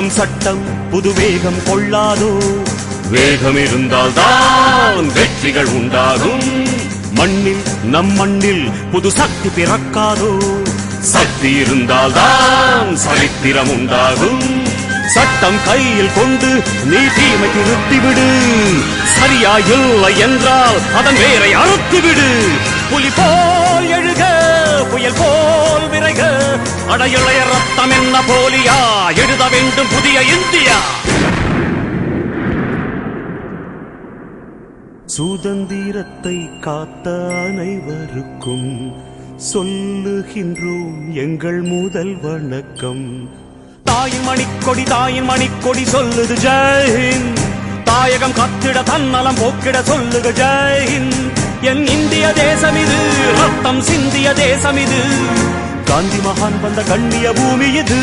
காவல் சட்டம் புது வேகம் கொள்ளாதோ. வேகம் இருந்தால் தான் வெற்றிகள் உண்டாகும். மண்ணில் நம் மண்ணில் புது சக்தி பிறக்காதோ. சக்தி இருந்தால் தான் சரித்திரம் உண்டாகும். சட்டம் கையில் கொண்டு நீ தீமை திருத்திவிடு. சரியா இல்லை என்றால் அதன் வேரை அறுத்துவிடு. புலி போல் எழுக, புயல் போல் விரைக. அடையுளைய ரத்தம் என்ன போலியா, எழுத வேண்டும் புதிய இந்தியா. சுதந்திரத்தை காத்த அனைவருக்கும் சொல்லுகின்றோம் எங்கள் முதல் வணக்கம். தாயின் மணிக்கொடி, தாயின் மணிக்கொடி சொல்லுது ஜெய்ஹிந்த். தாயகம் கத்திட தன்னலம் போக்கிட சொல்லுக ஜெய்ஹிந்த். என் இந்திய தேசம் இது, ரத்தம் சிந்திய தேசம் இது. காந்தி மகான் வந்த கண்ணிய பூமி இது.